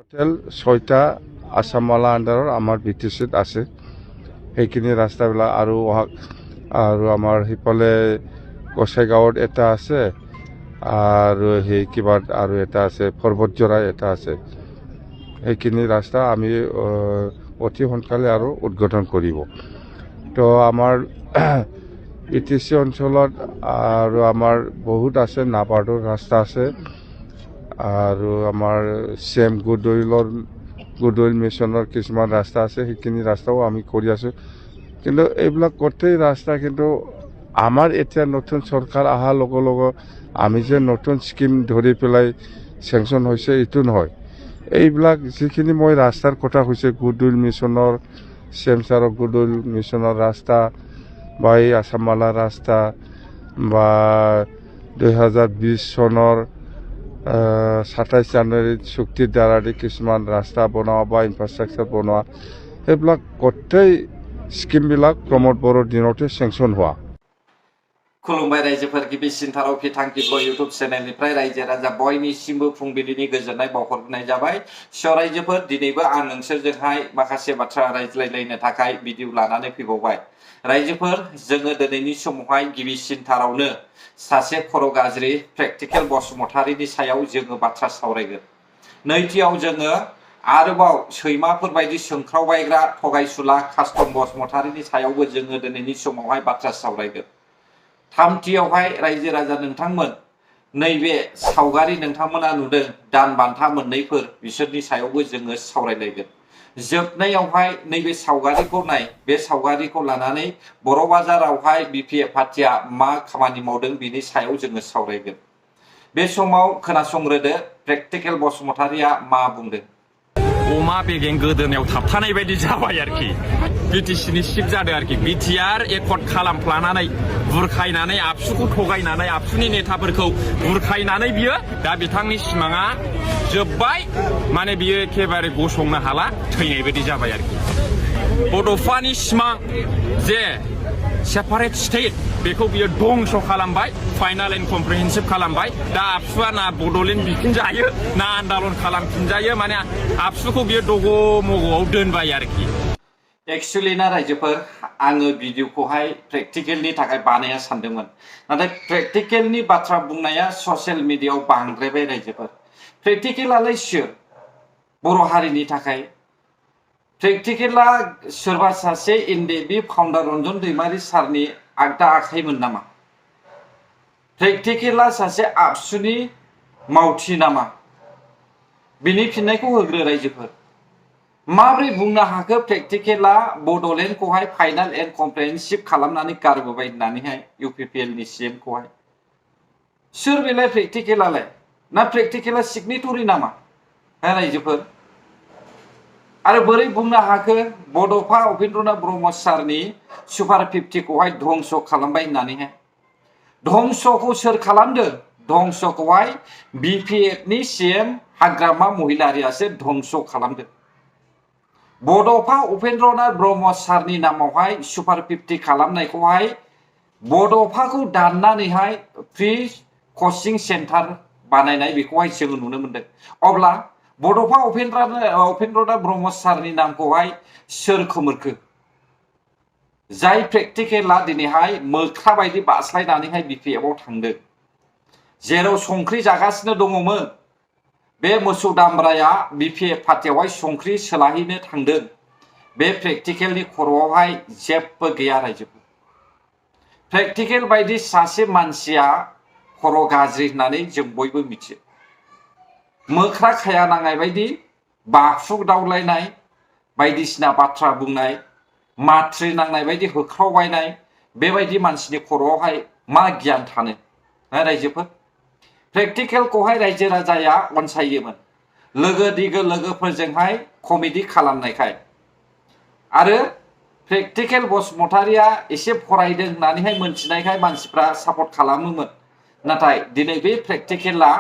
টোটেল 6টা আসামৱালা আণ্ডাৰৰ আমাৰ বিটিচিত আছে সেইখিনি ৰাস্তাবিলাক আৰু আমাৰ সিফালে গোসাইগাঁৱত এটা আছে আৰু সেই কিবা আৰু এটা আছে পৰ্বতজৰা এটা আছে সেইখিনি ৰাস্তা আমি অতি সোনকালে আৰু উদ্বোধন কৰিব তো আমাৰ বিটিচি অঞ্চলত আৰু আমাৰ বহুত আছে নাবাৰ্ডৰ ৰাস্তা আছে আৰু আমাৰ চেম গুডউইল মিছনৰ কিছুমান ৰাস্তা আছে সেইখিনি ৰাস্তাও আমি কৰি আছোঁ কিন্তু এইবিলাক গোটেই ৰাস্তা কিন্তু আমাৰ এতিয়া নতুন চৰকাৰ অহাৰ লগে লগে আমি যে নতুন স্কিম ধৰি পেলাই চেংচন হৈছে এইটো নহয় এইবিলাক যিখিনি মই ৰাস্তাৰ কথা কৈছে গুডউইল মিছনৰ চেমচাৰৰ গুডউইল মিছনৰ ৰাস্তা বা এই আসামৱালা ৰাস্তা বা 2020 চনৰ 27 জানুৱাৰীত চুক্তিৰ দ্বাৰা কিছুমান ৰাস্তা বনোৱা বা ইনফ্ৰাষ্ট্ৰাকচাৰ বনোৱা সেইবিলাক গোটেই স্কিমবিলাক প্ৰমোদ বড়োৰ দিনতে চেংচন হোৱা खुलुमबाय रायजोफोर गिबिसिनथाराव फिथांखिब्ल इउटुब चेनेलनिफ्राय रायजो राजा बयनिसिमबो फुंबिलिनि गोजोननाय बावहरनाय जाबाय स' रायजोफोर दिनैबो आं नोंसोरजोंहाय माखासे बाथ्रा रायज्लायलायनो थाखाय भिडिअ लानानै फैबावबाय रायजोफोर जोङो दिनैनि समावहाय गिबिसिनथारावनो सासे खर' गाज्रि प्रेक्टिकेल बसुमतारीनि सायाव जोङो बाथ्रा सावरायगोन नैथियाव जोङो आरोबाव सैमाफोर बायदि सोंख्रावबायग्रा थगायसुला कास्टम बसुमतारीनि सायावबो जोङो दिनैनि समावहाय बाथ्रा सावरायगोन थामथियावहाय रायजो राजा नोंथांमोन नैबे सावगारि नोंथांमोना नुदों दान बान्था मोननायफोर बिसोरनि सायावबो जोङो सावरायलायगोन जोबनायावहाय नैबे सावगारिखौ नाय बे सावगारिखौ लानानै बर' बाजारावहाय बिपिएफ पार्टिया मा खामानि मावदों बिनि सायाव जोङो सावरायगोन बे समाव खोनासंग्रोदो प्रेक्टिकेल बसुमतारीया मा बुंदों अमा बेगें गोदोनायाव थाबथानाय बायदि जाबाय आरोखि बिटिसिनि सिफ जादों आरोखि बिटिआर एकर्ड खालामफ्लानानै बुरखायनानै आबसुखौ थगायनानै आबसुनि नेताफोरखौ बुरखायनानै बियो दा बिथांनि सिमाङा जोब्बाय माने बियो एखेबारे गसंनो हाला थैनाय बायदि जाबाय आरोखि बड'फानि सिमां जे सेपारेट स्टेट बेखौ बियो दंस खालामबाय फाइनाल एन्ड कम्प्रिहेन्सिभ खालामबाय दा आबसुआ ना बड'लेण्ड बिफिनजायो ना आन्दालन खालामफिनजायो माने आबसुखौ बियो दग' मग'आव दोनबाय आरोखि एक्चुअली ना रायजोफोर आङो भिडिअखौहाय प्रेक्टिकेलनि थाखाय बानाया सानदोंमोन नाथाय प्रेक्टिकेलनि बाथ्रा बुंनाया ससियेल मिडियायाव बांद्रायबाय रायजोफोर प्रेक्टिकेलालाय सोर बर' हारिनि थाखाय प्रेक्टिकेला सोरबा सासे एनडिएफबि फाउन्डार रन्जन दैमारि सारनि आगदा आखाइमोन नामा प्रेक्टिकेला सासे आबसुनि मावथि नामा बिनि फिननायखौ होग्रो रायजोफोर माब्रै बुंनो हाखो प्रेक्टिकेला बड'लेण्डखौहाय फाइनाल एन्ड कम्प्रिहेन्सिभ खालामनानै गारबोबाय होननानैहाय इउपिपिएलनि सिएमखौहाय सोर बेलाय प्रेक्टिकेलालाय ना प्रेक्टिकेला सिगनेटरि नामा रायजोफोर आरो बोरै बुंनो हाखो बड'फा उपेन्द्रनाथ ब्रह्म सारनि सुपार 50 खौहाय धंस खालामबाय होननानैहाय धंसखौ सोर खालामदों धंसखौहाय बिपिएफनि सिएम हाग्रामा महिलारियासो धंस खालामदों बड'फा उपेन्द्रनाथ ब्रह्म सारनि नामावहाय सुपार 50 खालामनायखौहाय बड'फाखौ दाननानैहाय फ्रि कचिं सेन्टार बानायनाय बेखौहाय जोङो नुनो मोनदों अब्ला बड'फा उपेन्द्रनाथ ब्रह्म सारनि नामखौहाय सोर खोमोरखो जाय प्रेक्टिकेला दिनैहाय मोख्रा बायदि बास्लायनानैहाय बिपिएफआव थांदों जेराव संख्रि जागासिनो दङमोन बे मोसौ दामब्राया बिपिएफ पार्टियावहाय संख्रि सोलाहैनो थांदों बे प्रेक्टिकेलनि खर'आवहाय जेबो गैया रायजोफोर प्रेक्टिकेल बायदि सासे मानसिया खर' गाज्रि होननानै जों बयबो मिथियो मोख्रा खाया नांनाय बायदि बाखुग दावलायनाय बायदिसिना बाथ्रा बुंनाय माथ्रि नांनाय बायदि होख्रावबायनाय बेबायदि मानसिनि खर'आवहाय मा गियान थानो रायजोफोर प्रेक्टिकेलखौहाय रायजो राजाया अनसायोमोन लोगो दिगो लोगोफोरजोंहाय कमेडि खालामनायखाय आरो प्रेक्टिकेल बसुमतारीया एसे फरायदों होननानैहाय मोनथिनायखाय मानसिफ्रा सापर्ट खालामोमोन नाथाय दिनै बे प्रेक्टिकेला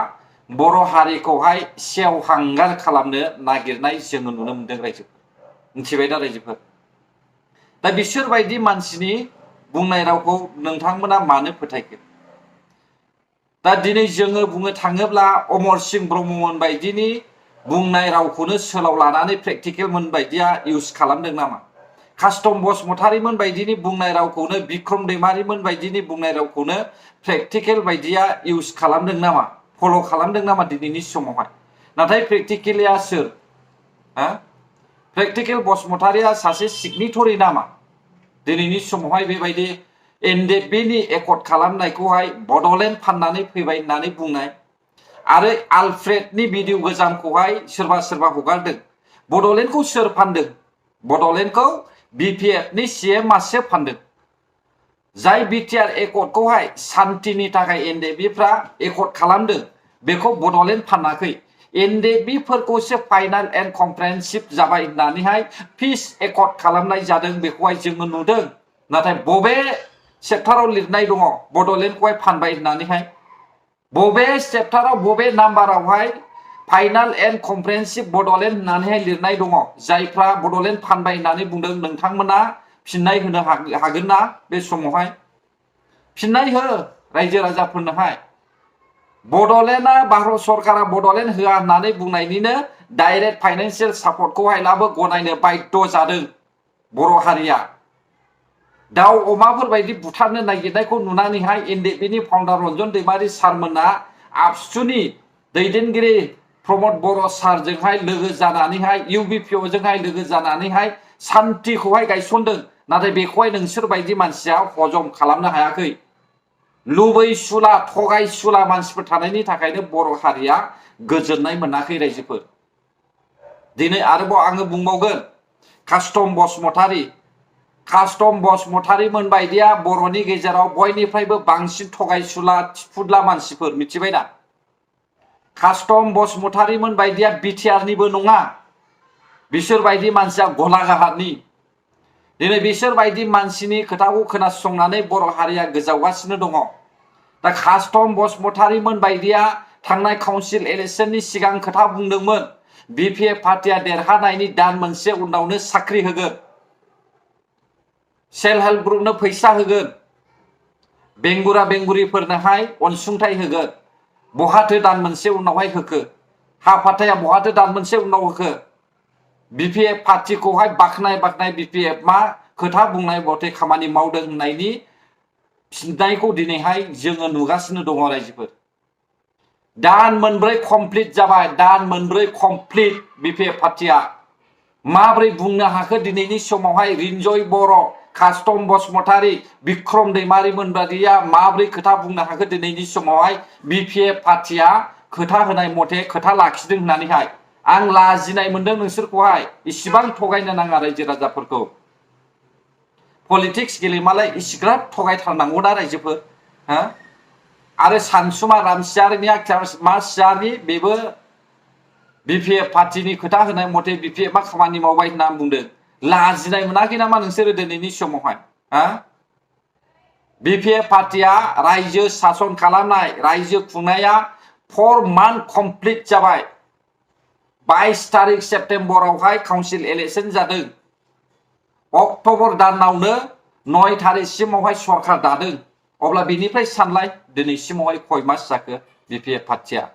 बर' हारिखौहाय सेवहांगार खालामनो नागिरनाय जोङो नुनो मोनदों रायजोफोर मिथिबाय दा रायजोफोर दा बिसोरबायदि मानसिनि बुंनाय रावखौ नोंथांमोना मानो फोथायखो दा दिनै जोङो बुंनो थाङोब्ला अमर सिंह ब्रह्ममोन बायदिनि बुंनाय रावखौनो सोलाव लानानै प्रेक्टिकेल मोन बायदिया इउज खालामदों नामा कास्टम बसुमतारीमोन बायदिनि बुंनाय रावखौनो बिक्रम दैमारीमोन बायदिनि बुंनाय रावखौनो प्रेक्टिकेल बायदिया इउज खालामदों नामा फल' खालामदों नामा दिनैनि समावहाय नाथाय प्रेक्टिकेलिया सोर प्रेक्टिकेल बसुमतारीया सासे सिगनेटरि नामा दिनैनि समावहाय बेबायदि एनडिएफबिनि एकर्ड खालामनायखौहाय बड'लेण्ड फाननानै फैबाय होननानै बुंनाय आरो आलफ्रेडनि भिडिअ गोजामखौहाय सोरबा सोरबा हगारदों बड'लेण्डखौ सोर फानदों बड'लेण्डखौ बिपिएफनि सीएमआसो फानदों जाय बिटिआर एकर्डखौहाय सान्तिनि थाखाय एनडिएफबिफ्रा एकर्ड खालामदों बेखौ बड'लेण्ड फानाखै एनडिएफबिफोरखौसो फाइनाल एन्ड कम्प्रेहेनसिभ जाबाय होननानैहाय पिस एकर्ड खालामनाय जादों बेखौहाय जोङो नुदों नाथाय बबे चेप्टाराव लिरनाय दङ बड'लेण्डखौहाय फानबाय होननानैहाय बबे चेप्टाराव बबे नाम्बारावहाय फाइनाल एन्ड कम्प्रेहेनसिभ बड'लेण्ड होननानैहाय लिरनाय दङ जायफ्रा बड'लेण्ड फानबाय होननानै बुंदों नोंथांमोना फिननाय होनो हागोन ना बे समावहाय फिननाय हो रायजो राजाफोरनोहाय बड'लेण्डआ भारत सरकारा बड'लेण्ड होआ होननानै बुंनायनिनो डाइरेक्ट फाइनान्सियेल सापर्टखौहाय लाबो गनायनो बाध्य जादों बर' हारिया दाउ अमाफोर बायदि बुथारनो नागिरनायखौ नुनानैहाय एनडिएफबिनि फाउन्डार रन्जन दैमारी सारमोना आबसुनि दैदेनगिरि प्रमद बर' सारजोंहाय लोगो जानानैहाय इउबिपिअजोंहाय लोगो जानानैहाय सान्तिखौहाय गायसनदों नाथाय बेखौहाय नोंसोर बायदि मानसिया हजम खालामनो हायाखै लुबैसुला थगायसुला मानसिफोर थानायनि थाखायनो बर' हारिया गोजोननाय मोनाखै रायजोफोर दिनै आरोबाव आङो बुंबावगोन कास्टम बसुमतारीमोन बायदिया बर'नि गेजेराव बयनिफ्रायबो बांसिन थगायसुला थिफुदला मानसिफोर मिथिबाय दा कास्टम बसुमतारीमोन बायदिया बिटिआरनिबो नङा बिसोर बायदि मानसिया गलाघाटनि दिनै बिसोर बायदि मानसिनि खोथाखौ खोनासंनानै बर' हारिया गोजावगासिनो दङ दा कास्टम बसुमतारीमोन बायदिया थांनाय काउन्सिल इलेक्शननि सिगां खोथा बुंदोंमोन बिपिएफ पार्टिया देरहानायनि दान मोनसे उनावनो साख्रि होगोन सेल्फ हेल्प ग्रुपनो फैसा होगोन बेंगुरा बेंगुरिफोरनोहाय अनसुंथाइ होगोन बहाथो दान मोनसे उनावहाय होखो हा फाथाया बहाथो दान मोनसे उनाव होखो बिपिएफ पार्टिखौहाय बाखनाय बिपिएफ मा खोथा बुंनाय बथे खामानि मावदों होननायनि फिननायखौ दिनैहाय जोङो नुगासिनो दङ रायजोफोर दान मोनब्रै कमप्लिट जाबाय दान मोनब्रै कमप्लिट बिपिएफ पार्टिया माब्रै बुंनो हाखो दिनैनि समावहाय रिन्जय बर' कास्टम बसुमतारी बिक्रम दैमारीमोन बादिया माब्रै खोथा बुंनो हाखो दिनैनि समावहाय बिपिएफ पार्टिया खोथा होनाय मथे खोथा लाखिदों होननानैहाय आं लाजिनाय मोनदों नोंसोरखौहाय इसिबां थगायनो नाङा रायजो राजाफोरखौ पलिटिक्स गेलेमालाय इसिग्राब थगायथारनांगौना रायजोफोर आरो सानसुमा रामसियारनि बेबो बिपिएफ पार्टिनि खोथा होनाय मथे बिपिएफ मा खामानि मावबाय होनना बुंदों लाजिनाय मोनाखै नामा नोंसोरो दिनैनि समावहाय बिपिएफ पार्टिया रायजो सासन खालामनाय रायजो खुंनाया 4 मान्थ कमप्लिट जाबाय 22 तारिख सेप्तेम्बरावहाय काउन्सिल इलेक्शन जादों अक्ट'बर दानावनो 9 तारिखसिमावहाय सरकार दादों अब्ला बिनिफ्राय सानलाय दिनैसिमावहाय खय मास जाखो बिपिएफ पार्टिया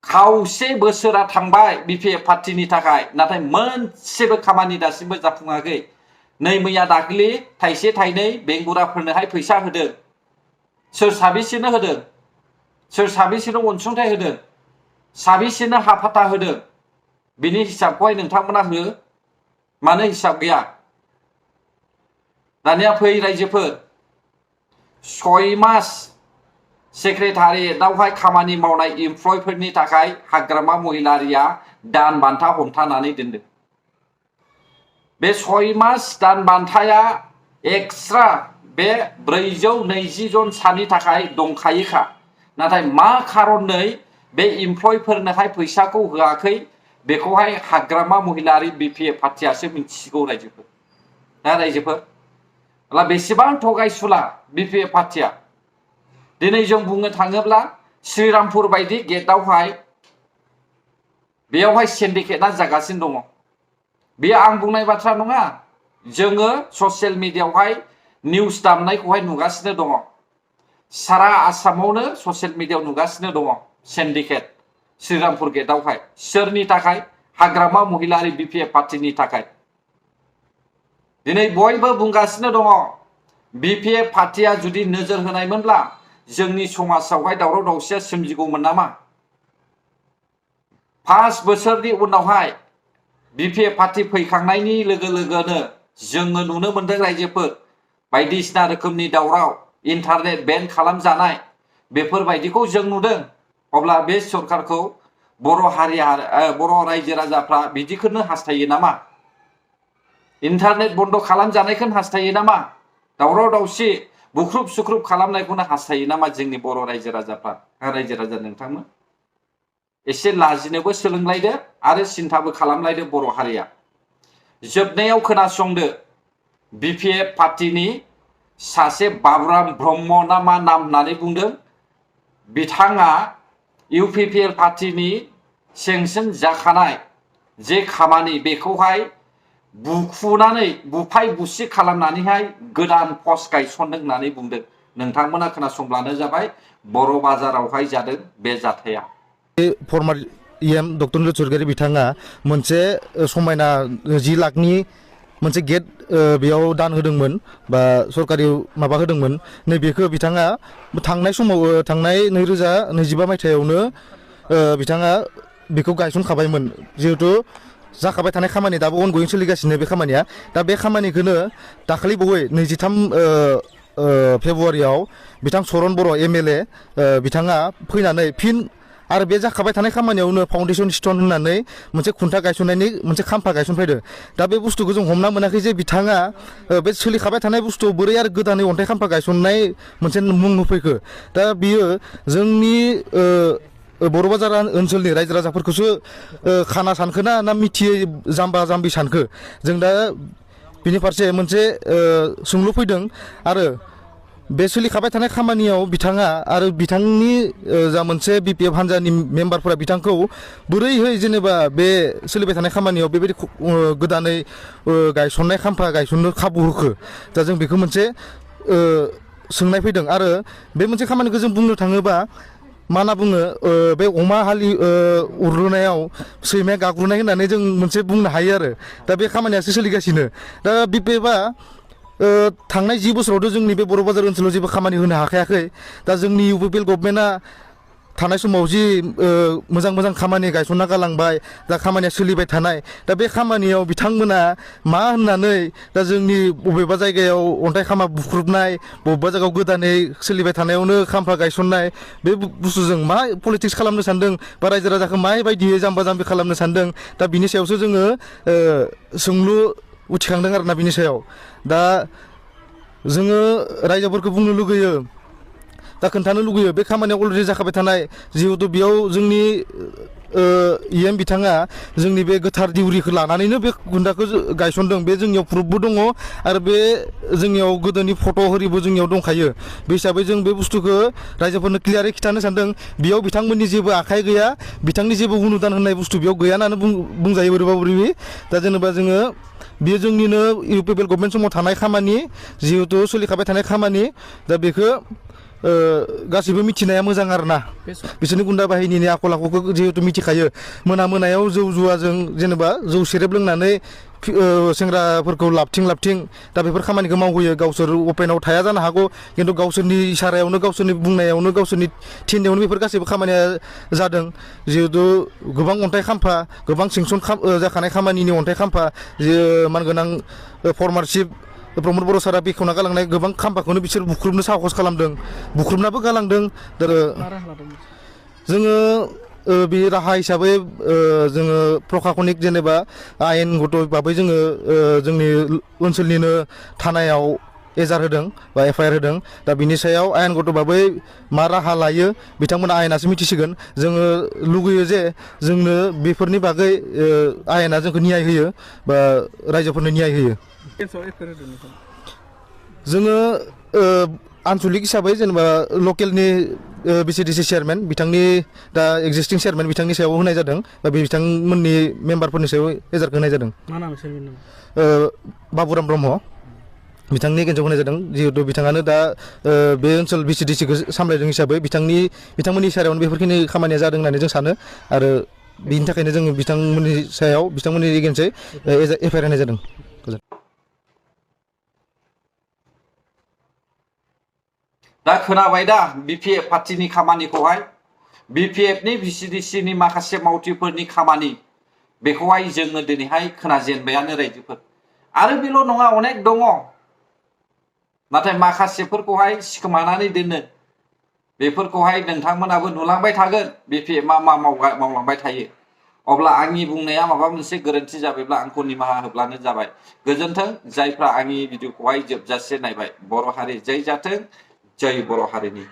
खावसे बोसोरा थांबाय बिपिएफ पार्टिनि थाखाय नाथाय मोनसेबो खामानि दासिमबो जाफुङाखै नै मैया दाखालि थाइसे थाइनै बेंगुराफोरनोहाय फैसा होदों सोर साबेसेनो होदों सोर साबेसेनो अनसुंथाइ होदों साबेसेनो हाफाथा होदों बिनि हिसाबखौहाय नोंथांमोना हो मानो हिसाब गैया दानिया फै रायजोफोर 6 मास सेक्रेटारियेटआवहाय खामानि मावनाय इमप्लयफोरनि थाखाय हाग्रामा महिलारिया दान बान्था हमथानानै दोनदों बे 6 मास दान बान्थाया एक्सट्रा बे 420 जन सानि थाखाय दंखायोखा नाथाय मा खारनै बे इमप्लयफोरनोहाय फैसाखौ होआखै बेखौहाय हाग्रामा महिलारि बिपिएफ पार्टियासो मिथिगौ रायजोफोर ना रायजोफोर अब्ला बेसेबां थगायसुला बिपिएफ पार्टिया दिनै जों बुंनो थाङोब्ला श्रीरामपुर बायदि गेटआवहाय बेयावहाय सिन्डिकेटआ जागासिनो दङ बे आं बुंनाय बाथ्रा नङा जोङो ससियेल मिडियायावहाय निउस दामनायखौहाय नुगासिनो दङ सारा आसामावनो ससियेल मिडियायाव नुगासिनो दङ सिन्डिकेट श्रीरामपुर गेटआवहाय सोरनि थाखाय हाग्रामा महिलारि BPF पार्टीनि थाखाय दिनै बयबो बुंगासिनो दङ BPF पार्टीया जुदि नोजोर होनायमोनब्ला जोंनि समाजावहाय दावराव दावसिया सोमजिगौमोन नामा 5 बोसोरनि उनावहाय BPF पार्टी फैखांनायनि लोगो लोगोनो जोङो नुनो मोनदों रायजोफोर बायदिसिना रोखोमनि दावराव इन्टारनेट बेन खालामजानाय बेफोरबायदिखौ जों नुदों अब्ला बे सरकारखौ बर' हारिया बर' रायजो राजाफ्रा बिदिखौनो हास्थायो नामा इन्टारनेट बन्द खालामजानायखौनो हास्थायो नामा दावराव दावसि बुख्रुब सुख्रुब खालामनायखौनो हास्थायो नामा जोंनि बर' रायजो राजाफ्रा रायजो राजा नोंथांमोन एसे लाजिनोबो सोलोंलायदो आरो सिन्थाबो खालामलायदो बर' हारिया जोबनायाव खोनासंदो BPF पार्टीनि सासे बाबुराम ब्रह्म ना मा नाम होननानै बुंदों बिथाङा UPPL पार्टीनि सेंसन जाखानाय जे खामानि बेखौहाय बुखुनानै बुफाय बुसि खालामनानैहाय गोदान पस्ट गायसनदों होननानै बुंदों नोंथांमोना खोनासंब्लानो जाबाय बर' बाजारावहाय जादों बे जाथाया फर्मार EM डक्टर नील सरगियारि बिथाङा मोनसे समायना 10 लाखनि मोनसे गेट बेयाव दान होदोंमोन बा सरकारि माबा होदोंमोन नै बेखौ बिथाङा थांनाय समाव थांनाय 2025 मायथाइयावनो बिथाङा बेखौ गायसनखाबायमोन जिहेतु जाखाबाय थानाय खामानि दाबो अनगयिं सोलिगासिनो बे खामानिया दा बे खामानिखौनो दाखालि बावै 23 फेब्रुवारियाव बिथां सरन बर' MLA बिथाङा फैनानै फिन आरो बे जाखाबाय थानाय खामानियावनो फाउन्डेसन स्टोन होननानै मोनसे खुन्था गायसननायनि मोनसे खाम्फा गायसनफैदो दा बे बुस्थुखौ जों हमना मोनाखै जे बिथाङा बे सोलिखाबाय थानाय बुस्थु बोरै आरो गोदानै अन्थाइ खाम्फा गायसननाय मोनसे मुं होफैखो दा बियो जोंनि बर' बाजार ओनसोलनि रायजो राजाफोरखौसो खाना सानखोना ना मिथियै जाम्बा जाम्बि सानखो जों दा बिनि फारसे मोनसे सोंलु फैदों आरो बे सोलिखाबाय थानाय खामानियाव बिथाङा आरो बिथांनि जा मोनसे BPF हान्जानि मेम्बारफोरा बिथांखौ बोरैहाय जेनेबा बे सोलिबाय थानाय खामानियाव बेबायदि गोदानै गायसननाय खाम्फा गायसननो खाबु होखो दा जों बेखौ मोनसे सोंनाय फैदों आरो बे मोनसे खामानिखौ जों बुंनो थाङोबा मा होनना बुङो बे अमा हालि उरलुनायाव सैमाया गाग्रुनाय होननानै जों मोनसे बुंनो हायो आरो दा बे खामानियासो सोलिगासिनो दा BPFआ थांनाय 10 बोसोरावथ' जोंनि बे बर' बाजार ओनसोलाव जेबो खामानि होनो हाखायाखै दा जोंनि UPPL गभर्नमेन्टआ थानाय समाव जि मोजां मोजां खामानि गायसनना गालांबाय दा खामानिया सोलिबाय थानाय दा बे खामानियाव बिथांमोना मा होननानै दा जोंनि बबेबा जायगायाव अन्थाइ खामा बुख्रुबनाय बबेबा जायगायाव गोदानै सोलिबाय थानायावनो खाम्फा गायसननाय बे बुस्थुजों मा पलिटिक्स खालामनो सानदों बा रायजो राजाखौ माबायदियै जाम्बा जाम्बि खालामनो सानदों दा बिनि सायावसो जोङो सोंलु उथिखांदों आरोना बिनि सायाव दा जोङो रायजोफोरखौ बुंनो लुगैयो दा खोन्थानो लुगैयो बे खामानिया अलरेडि जाखाबाय थानाय जिहेतु बेयाव जोंनि EM बिथाङा जोंनि बे गोथार दिउरिखौ लानानैनो बे गुन्दाखौ गायसनदों बे जोंनियाव प्रुफबो दङ आरो बे जोंनियाव गोदोनि फट' हरिबो जोंनियाव दंखायो बे हिसाबै जों बे बुस्थुखौ रायजोफोरनो क्लियारै खिन्थानो सानदों बेयाव बिथांमोननि जेबो आखाइ गैया बिथांनि जेबो अनुदान होननाय बुस्थु बेयाव गैया होननानै बुंजायो बोरैबा बोरैबि दा जेनेबा जोङो बेयो जोंनिनो UPPL गभर्नमेन्ट समाव थानाय खामानि जिहेतु सोलिखाबाय थानाय खामानि दा बेखौ गासैबो मिथिनाया मोजां आरोना बिसोरनि गुन्दा बाहिनीनि आखल आखुखौ जिहेतु मिथिखायो मोनायाव जौ जुवाजों जेनेबा जौ सेरेब लोंनानै सेंग्राफोरखौ लाबथिं दा बेफोर खामानिखौ मावहोयो गावसोर अपेनाव थाया जानो हागौ खिन्थु गावसोरनि इसारायावनो गावसोरनि बुंनायावनो गावसोरनि थिननायावनो बेफोर गासैबो खामानिया जादों जिहेतु गोबां अन्थाइ खाम्फा गोबां सेंसन जाखानाय खामानिनि अन्थाइ खाम्फा जे मानगोनां फर्मारशिप प्रमद बर' सारा बेखेवना गालांनाय गोबां खाम्फाखौनो बिसोर बुख्रुबनो साहस खालामदों बुख्रुबनाबो गालांदों जोङो बे राहा हिसाबै जोङो प्रखाखनिक जेनेबा आयेनगत भाबै जोङो जोंनि ओनसोलनिनो थानायाव एजार होदों बा FIR होदों दा बिनि सायाव आयेनगत भाबै मा राहा लायो बिथांमोना आयेनासो मिथिसिगोन जोङो लुगैयो जे जोंनो बेफोरनि बागै आयेना जोंखौ न्याय होयो बा रायजोफोरनो न्याय होयो जोङो आनसलिक हिसाबै जेनेबा लकेलनि BCDC चेयारमेन बिथांनि दा एक्जिस्टिं चेयारमेन बिथांनि सायाव होनाय जादों बा बिथांमोननि मेम्बारफोरनि सायाव एजारखौ होनाय जादों बाबुराम ब्रह्म बिथांनि एगेन्स्टआव होनाय जादों जिहेतु बिथाङानो दा बे ओनसोल BCDC खौ सामलायदों हिसाबै बिथांमोननि सायावनो बेफोरखिनि खामानिया जादों होननानै जों सानो आरो बिनि थाखायनो जों बिथांमोननि सायाव बिथांमोननि एगेन्स्टै FIR होनाय जादों। दा खोनाबाय दा BPF पार्टिनि खामानिखौहाय BPF नि BCDC नि माखासे मावथिफोरनि खामानि बेखौहाय जोङो दिनैहाय खोनाजेनबायानो रायजोफोर आरो बेल' नङा अनेक दङ नाथाय माखासेफोरखौहाय सिखोमानानै दोनो बेफोरखौहाय नोंथांमोनाबो नुलांबाय थागोन BPF मा मावलांबाय थायो अब्ला आंनि बुंनाया माबा मोनसे गोरोन्थि जाबायब्ला आंखौ निमाहा होब्लानो जाबाय गोजोन्थों जायफ्रा आंनि भिडिअखौहाय जोबजासे नायबाय बर' हारि जै जाथों जय बर' हारिनि